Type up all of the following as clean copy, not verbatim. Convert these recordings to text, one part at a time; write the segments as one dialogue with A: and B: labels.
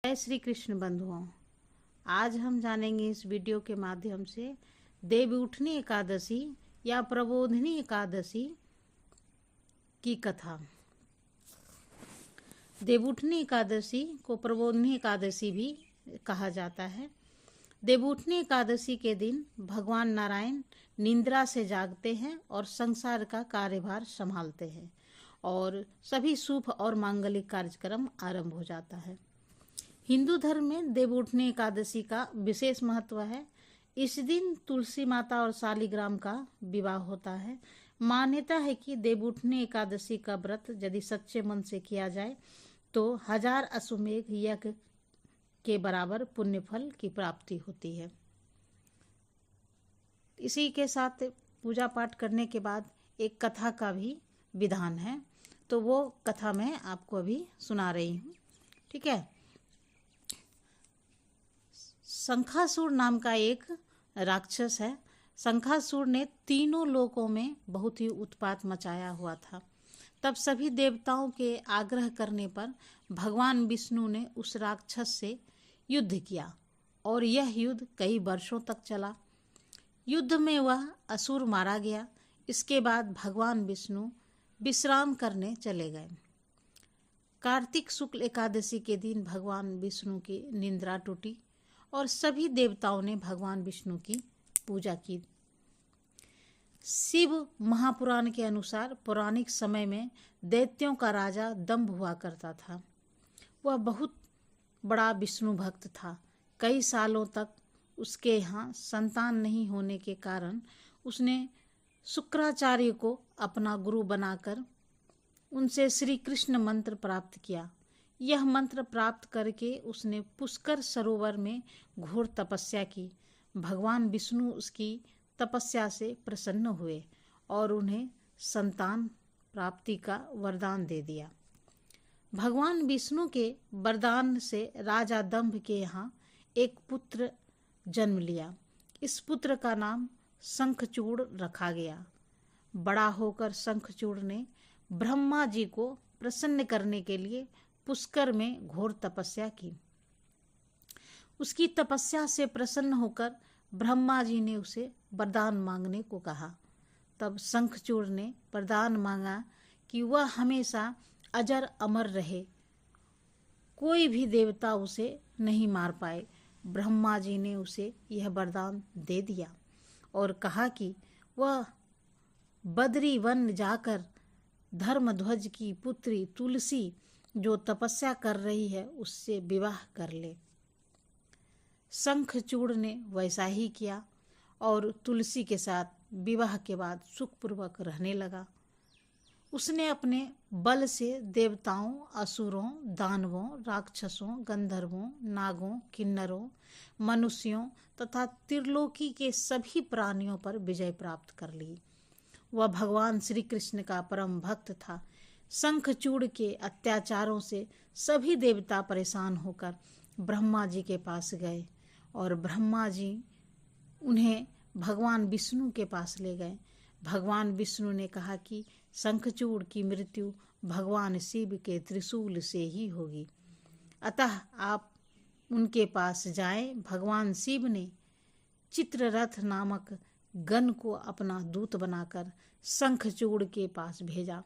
A: जय श्री कृष्ण बंधुओं। आज हम जानेंगे इस वीडियो के माध्यम से देवउठनी एकादशी या प्रबोधिनी एकादशी की कथा। देवउठनी एकादशी को प्रबोधिनी एकादशी भी कहा जाता है। देवउठनी एकादशी के दिन भगवान नारायण निद्रा से जागते हैं और संसार का कार्यभार संभालते हैं और सभी शुभ और मांगलिक कार्यक्रम आरंभ हो जाता है। हिंदू धर्म में देवउठनी एकादशी का विशेष महत्व है। इस दिन तुलसी माता और शालिग्राम का विवाह होता है। मान्यता है कि देवउठनी एकादशी का व्रत यदि सच्चे मन से किया जाए तो 1000 अश्वमेध यज्ञ के बराबर पुण्य फल की प्राप्ति होती है। इसी के साथ पूजा पाठ करने के बाद एक कथा का भी विधान है, तो वो कथा मैं आपको अभी सुना रही हूँ। ठीक है। शंखासुर नाम का एक राक्षस है। शंखासुर ने तीनों लोकों में बहुत ही उत्पात मचाया हुआ था। तब सभी देवताओं के आग्रह करने पर भगवान विष्णु ने उस राक्षस से युद्ध किया और यह युद्ध कई वर्षों तक चला। युद्ध में वह असुर मारा गया। इसके बाद भगवान विष्णु विश्राम करने चले गए। कार्तिक शुक्ल एकादशी के दिन भगवान विष्णु की निद्रा टूटी और सभी देवताओं ने भगवान विष्णु की पूजा की। शिव महापुराण के अनुसार पौराणिक समय में दैत्यों का राजा दंभ हुआ करता था। वह बहुत बड़ा विष्णु भक्त था। कई सालों तक उसके यहाँ संतान नहीं होने के कारण उसने शुक्राचार्य को अपना गुरु बनाकर उनसे श्री कृष्ण मंत्र प्राप्त किया। यह मंत्र प्राप्त करके उसने पुष्कर सरोवर में घोर तपस्या की। भगवान विष्णु उसकी तपस्या से प्रसन्न हुए और उन्हें संतान प्राप्ति का वरदान दे दिया। भगवान विष्णु के वरदान से राजा दंभ के यहाँ एक पुत्र जन्म लिया। इस पुत्र का नाम शंखचूड़ रखा गया। बड़ा होकर शंखचूड़ ने ब्रह्मा जी को प्रसन्न करने के लिए पुष्कर में घोर तपस्या की। उसकी तपस्या से प्रसन्न होकर ब्रह्मा जी ने उसे वरदान मांगने को कहा। तब शंखचूड़ ने वरदान मांगा कि वह हमेशा अजर अमर रहे, कोई भी देवता उसे नहीं मार पाए। ब्रह्मा जी ने उसे यह वरदान दे दिया और कहा कि वह बद्री वन जाकर धर्मध्वज की पुत्री तुलसी जो तपस्या कर रही है उससे विवाह कर ले। शंखचूड़ ने वैसा ही किया और तुलसी के साथ विवाह के बाद सुखपूर्वक रहने लगा। उसने अपने बल से देवताओं, असुरों, दानवों, राक्षसों, गंधर्वों, नागों, किन्नरों, मनुष्यों तथा त्रिलोकी के सभी प्राणियों पर विजय प्राप्त कर ली। वह भगवान श्री कृष्ण का परम भक्त था। शंखचूड़ के अत्याचारों से सभी देवता परेशान होकर ब्रह्मा जी के पास गए और ब्रह्मा जी उन्हें भगवान विष्णु के पास ले गए। भगवान विष्णु ने कहा कि शंखचूड़ की मृत्यु भगवान शिव के त्रिशूल से ही होगी, अतः आप उनके पास जाएं। भगवान शिव ने चित्ररथ नामक गण को अपना दूत बनाकर शंखचूड़ के पास भेजा।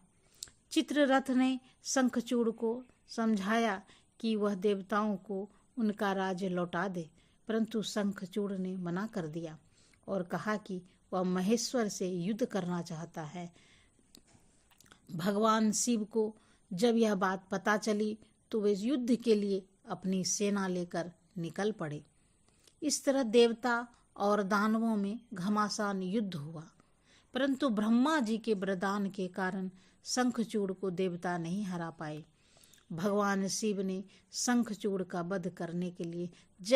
A: चित्ररथ ने शंखचूड़ को समझाया कि वह देवताओं को उनका राज्य लौटा दे, परंतु शंखचूड़ ने मना कर दिया और कहा कि वह महेश्वर से युद्ध करना चाहता है। भगवान शिव को जब यह बात पता चली तो वे युद्ध के लिए अपनी सेना लेकर निकल पड़े। इस तरह देवता और दानवों में घमासान युद्ध हुआ, परंतु ब्रह्मा जी के वरदान के कारण शंखचूड़ को देवता नहीं हरा पाए। भगवान शिव ने शंखचूड़ का वध करने के लिए जय